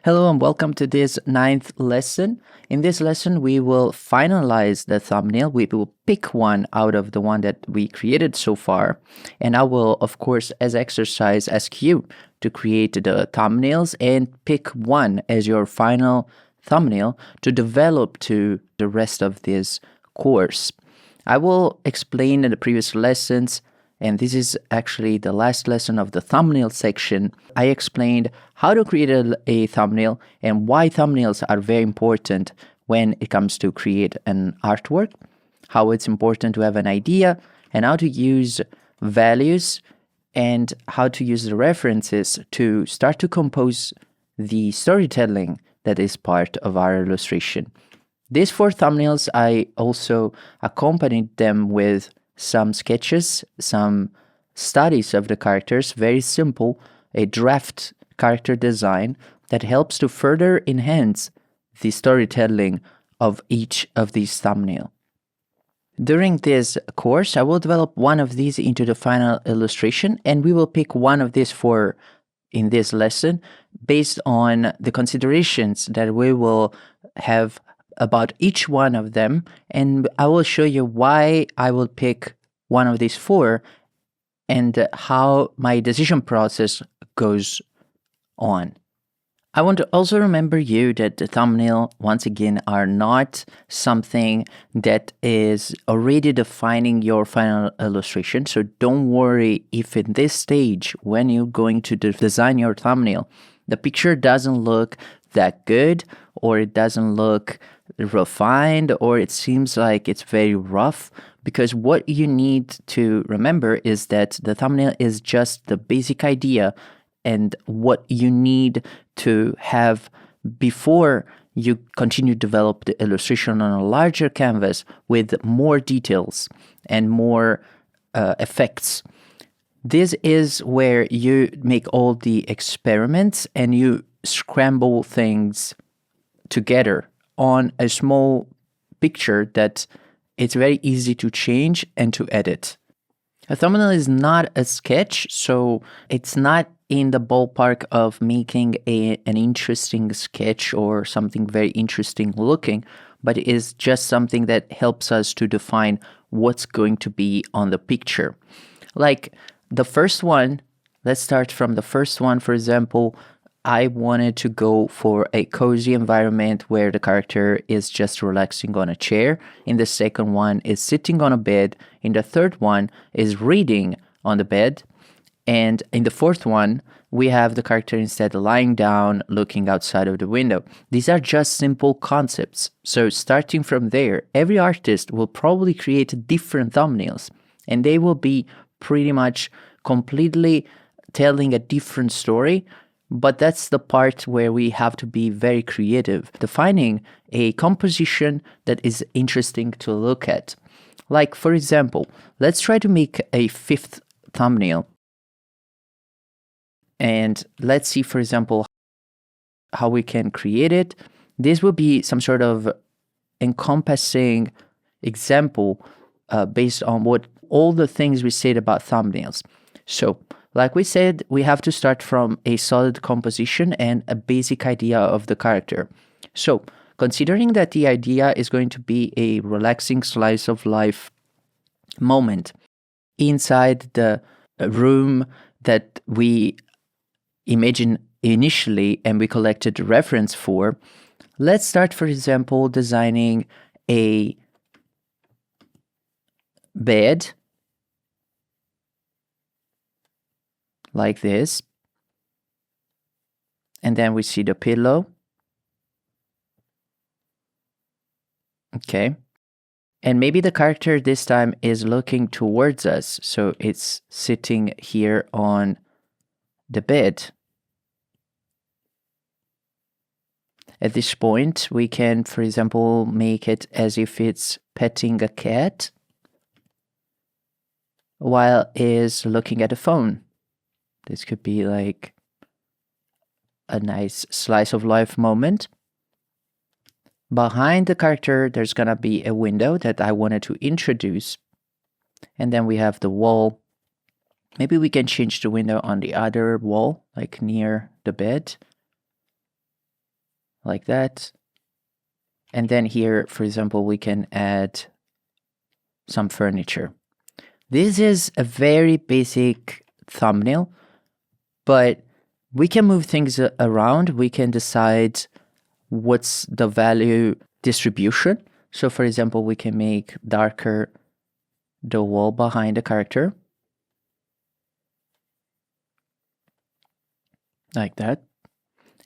Hello and welcome to this ninth lesson. In this lesson, we will finalize the thumbnail. We will pick one out of the one that we created so far. And I will, of course, as exercise, ask you to create the thumbnails and pick one as your final thumbnail to develop to the rest of this course. I will explain in the previous lessons, and this is actually the last lesson of the thumbnail section. I explained how to create a thumbnail and why thumbnails are very important when it comes to create an artwork, how it's important to have an idea, and how to use values and how to use the references to start to compose the storytelling that is part of our illustration. These four thumbnails, I also accompanied them with some sketches, some studies of the characters, very simple, a draft character design that helps to further enhance the storytelling of each of these thumbnails. During this course, I will develop one of these into the final illustration, and we will pick one of these four in this lesson based on the considerations that we will have about each one of them, and I will show you why I will pick one of these four and how my decision process goes on. I want to also remember you that the thumbnail, once again, are not something that is already defining your final illustration. So don't worry if in this stage, when you're going to design your thumbnail, the picture doesn't look that good, or it doesn't look refined, or it seems like it's very rough, because what you need to remember is that the thumbnail is just the basic idea and what you need to have before you continue to develop the illustration on a larger canvas with more details and more effects. This is where you make all the experiments and you scramble things together on a small picture that it's very easy to change and to edit. A thumbnail is not a sketch, so it's not in the ballpark of making an interesting sketch or something very interesting looking, but it is just something that helps us to define what's going to be on the picture. Like the first one, let's start from the first one. For example, I wanted to go for a cozy environment where the character is just relaxing on a chair. In the second one is sitting on a bed. In the third one is reading on the bed. And in the fourth one, we have the character instead lying down, looking outside of the window. These are just simple concepts. So starting from there, every artist will probably create different thumbnails, and they will be pretty much completely telling a different story. But that's the part where we have to be very creative, defining a composition that is interesting to look at. Like, for example, let's try to make a fifth thumbnail. And let's see, for example, how we can create it. This will be some sort of encompassing example based on what all the things we said about thumbnails. So, like we said, we have to start from a solid composition and a basic idea of the character. So, considering that the idea is going to be a relaxing slice of life moment inside the room that we imagine initially and we collected reference for, let's start, for example, designing a bed like this, and then we see the pillow. Okay, and maybe the character this time is looking towards us, so it's sitting here on the bed. At this point, we can, for example, make it as if it's petting a cat while is looking at a phone. This could be like a nice slice of life moment. Behind the character, there's gonna be a window that I wanted to introduce. And then we have the wall. Maybe we can change the window on the other wall, like near the bed. like that. And then here, for example, we can add some furniture. This is a very basic thumbnail, but we can move things around. We can decide what's the value distribution. So for example, we can make darker the wall behind the character, like that.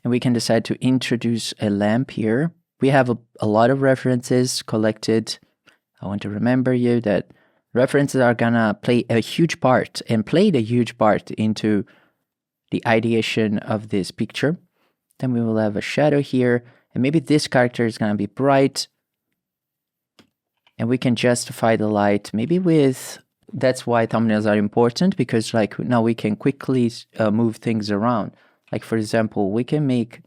And we can decide to introduce a lamp here. We have a lot of references collected. I want to remember you that references are gonna play a huge part and played a huge part into the ideation of this picture. Then we will have a shadow here, and maybe this character is gonna be bright, and we can justify the light maybe with, that's why thumbnails are important, because like now we can quickly move things around. Like for example, we can make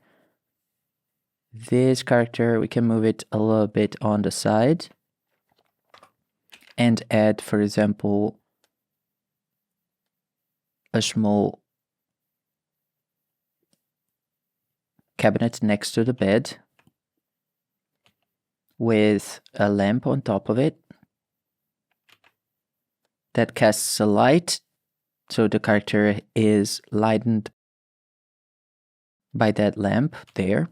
this character, we can move it a little bit on the side and add, for example, a small cabinet next to the bed with a lamp on top of it that casts a light, so the character is lightened by that lamp there.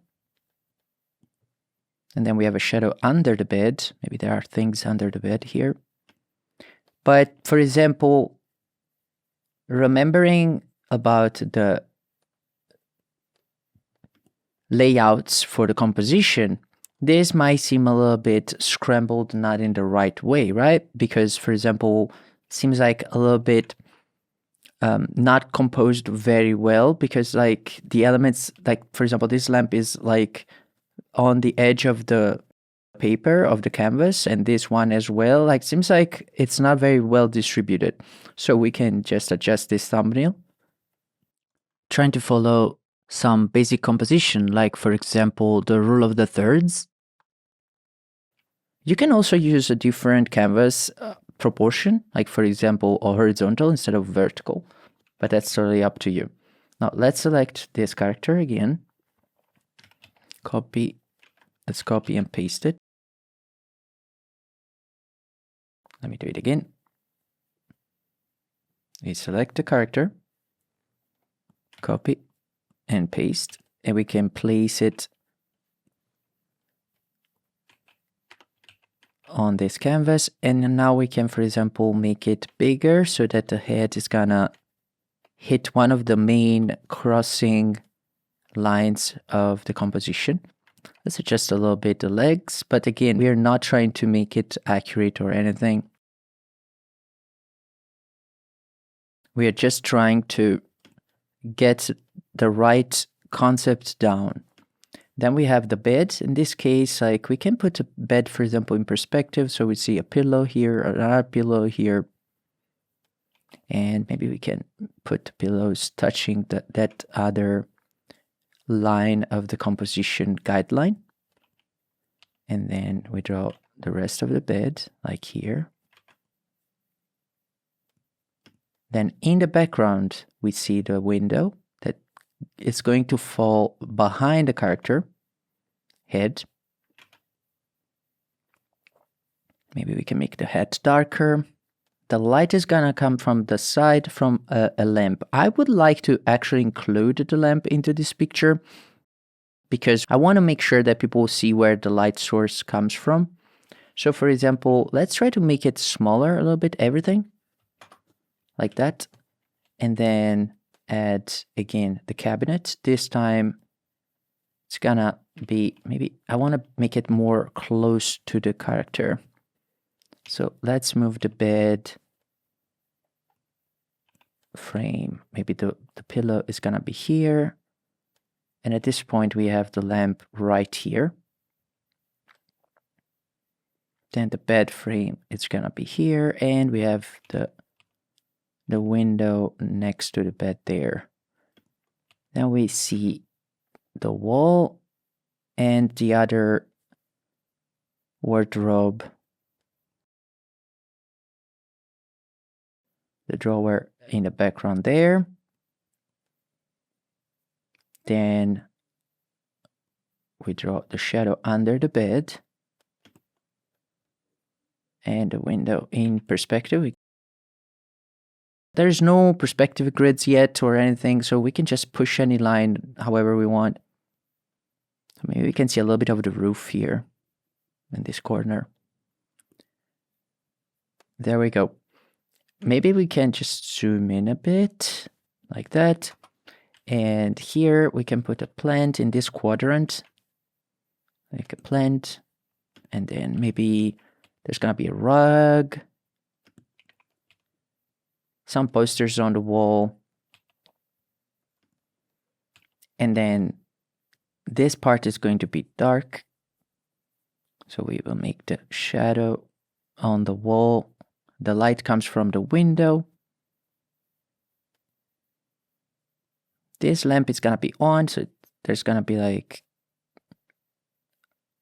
And then we have a shadow under the bed. Maybe there are things under the bed here. But for example, remembering about the layouts for the composition, this might seem a little bit scrambled, not in the right way, right? Because for example, it seems like a little bit not composed very well, because like the elements, like for example, this lamp is like on the edge of the paper of the canvas, and this one as well, like seems like it's not very well distributed. So we can just adjust this thumbnail, trying to follow some basic composition, like for example the rule of the thirds. You can also use a different canvas proportion, like for example a horizontal instead of vertical, but that's totally up to you. Now let's select this character again, let's copy and paste it. Let me do it again. We select the character, copy and paste, and we can place it on this canvas. And now we can, for example, make it bigger so that the head is gonna hit one of the main crossing lines of the composition. Let's adjust a little bit the legs, but again, we are not trying to make it accurate or anything. We are just trying to get the right concept down. Then we have the bed. In this case, like we can put a bed, for example, in perspective. So we see a pillow here, another pillow here. And maybe we can put pillows touching that other line of the composition guideline. And then we draw the rest of the bed, like here. Then in the background, we see the window that is going to fall behind the character head. Maybe we can make the head darker. The light is gonna come from the side, from a lamp. I would like to actually include the lamp into this picture because I want to make sure that people see where the light source comes from. So for example, let's try to make it smaller a little bit, everything. Like that. And then add again the cabinet. This time it's gonna be, maybe I want to make it more close to the character. So let's move the bed frame. Maybe the pillow is gonna be here. And at this point we have the lamp right here. Then the bed frame is gonna be here, and we have the window next to the bed there. Then we see the wall and the other wardrobe, the drawer in the background there. Then we draw the shadow under the bed and the window in perspective. There's no perspective grids yet or anything, so we can just push any line however we want. So maybe we can see a little bit of the roof here in this corner. There we go. Maybe we can just zoom in a bit like that. And here we can put a plant in this quadrant, like a plant. And then maybe there's gonna be a rug, some posters on the wall. And then this part is going to be dark. So we will make the shadow on the wall. The light comes from the window. This lamp is gonna be on, so there's gonna be like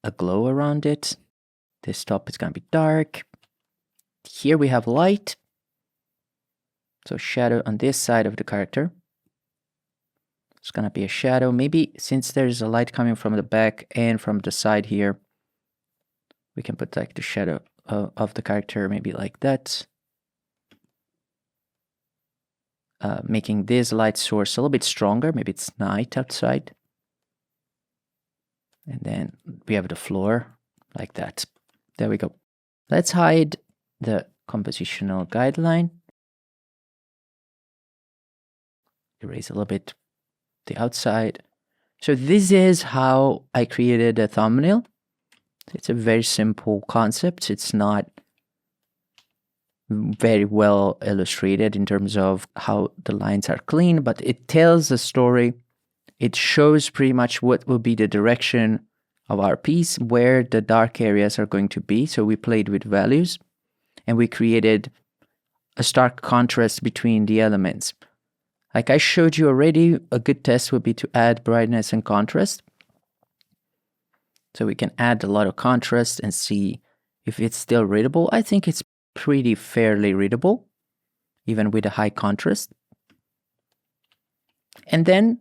a glow around it. This top is gonna be dark. Here we have light. So shadow on this side of the character. It's gonna be a shadow. Maybe since there's a light coming from the back and from the side here, we can put like the shadow of the character, maybe like that. Making this light source a little bit stronger. Maybe it's night outside. And then we have the floor like that. There we go. Let's hide the compositional guideline. Erase a little bit the outside. So this is how I created a thumbnail. It's a very simple concept. It's not very well illustrated in terms of how the lines are clean, but it tells a story. It shows pretty much what will be the direction of our piece, where the dark areas are going to be. So we played with values and we created a stark contrast between the elements. Like I showed you already, a good test would be to add brightness and contrast. So we can add a lot of contrast and see if it's still readable. I think it's pretty fairly readable, even with a high contrast. And then,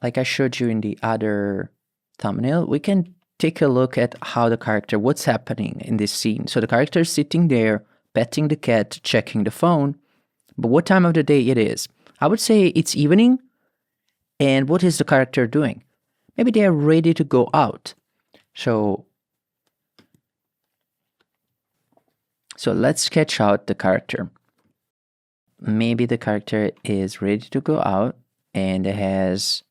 like I showed you in the other thumbnail, we can take a look at how the character, what's happening in this scene. So the character is sitting there, petting the cat, checking the phone. But what time of the day it is? I would say it's evening. And what is the character doing? Maybe they are ready to go out. So let's sketch out the character. Maybe the character is ready to go out and has,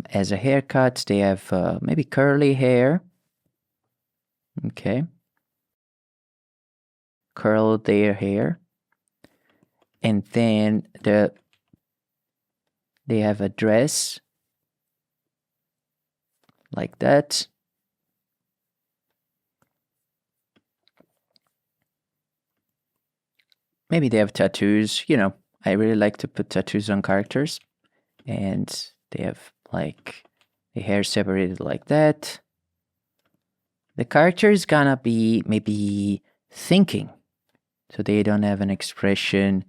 as a haircut, they have maybe curly hair. Okay. Curl their hair. And then they have a dress like that. Maybe they have tattoos. You know, I really like to put tattoos on characters. And they have like the hair separated like that. The character is gonna be maybe thinking. So they don't have an expression.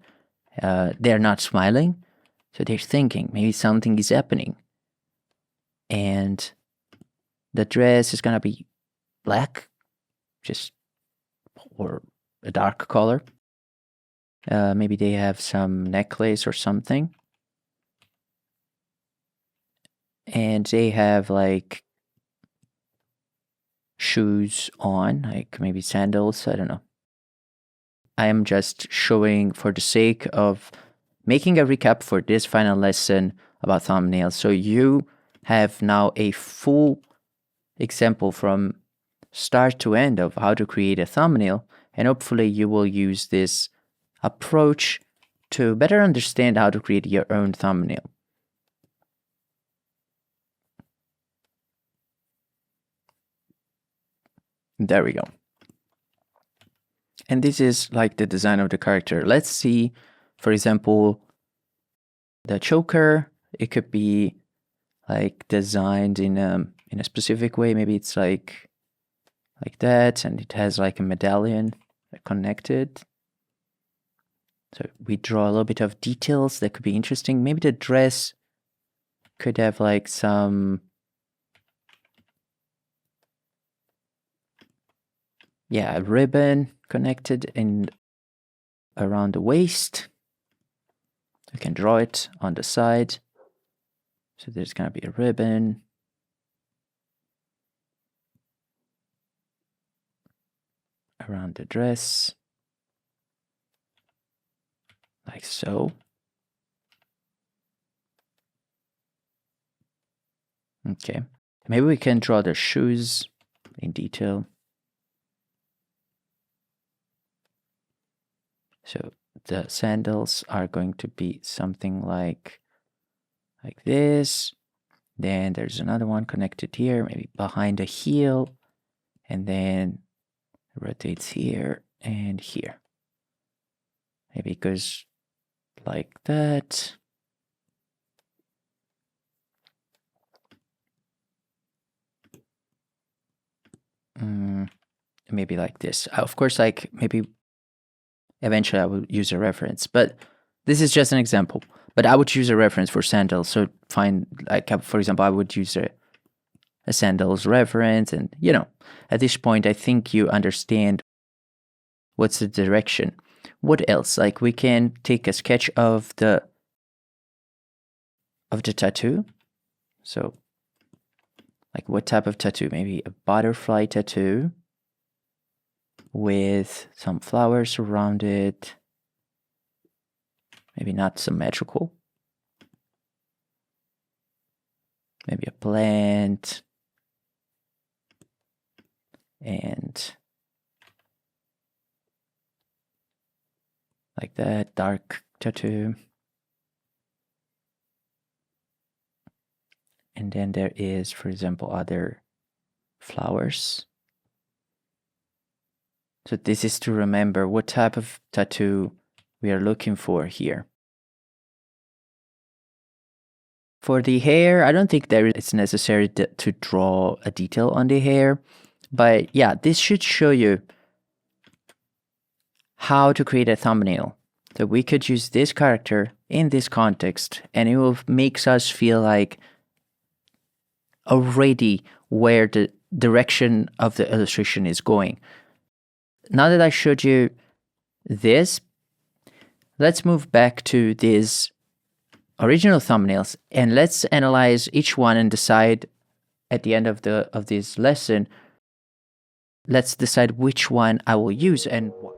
They're not smiling. So they're thinking. Maybe something is happening. And the dress is gonna be black. Or a dark color. Maybe they have some necklace or something. And they have like shoes on, like maybe sandals, I don't know. I am just showing for the sake of making a recap for this final lesson about thumbnails. So you have now a full example from start to end of how to create a thumbnail. And hopefully you will use this approach to better understand how to create your own thumbnail. There we go. And this is like the design of the character. Let's see, for example, the choker. It could be like designed in a specific way. Maybe it's like that, and it has like a medallion connected. So we draw a little bit of details that could be interesting. Maybe the dress could have like some yeah, a ribbon connected in around the waist. You can draw it on the side. So there's gonna be a ribbon. Around the dress. Like so. Okay. Maybe we can draw the shoes in detail. So the sandals are going to be something like this. Then there's another one connected here, maybe behind the heel, and then rotates here and here. Maybe it goes like that. Maybe like this. Of course, like maybe eventually I will use a reference, but this is just an example. But I would use a reference for sandals. So find, like, for example, I would use a sandals reference. And, you know, at this point, I think you understand what's the direction. What else? Like, we can take a sketch of the tattoo. So, like, what type of tattoo? Maybe a butterfly tattoo with some flowers around it. Maybe not symmetrical. Maybe a plant. And like that, dark tattoo. And then there is, for example, other flowers. So this is to remember what type of tattoo we are looking for here. For the hair, I don't think it's necessary to draw a detail on the hair. But yeah, this should show you how to create a thumbnail. So we could use this character in this context, and it will make us feel like already where the direction of the illustration is going. Now that I showed you this, let's move back to these original thumbnails, and let's analyze each one and decide at the end of this lesson, let's decide which one I will use and what.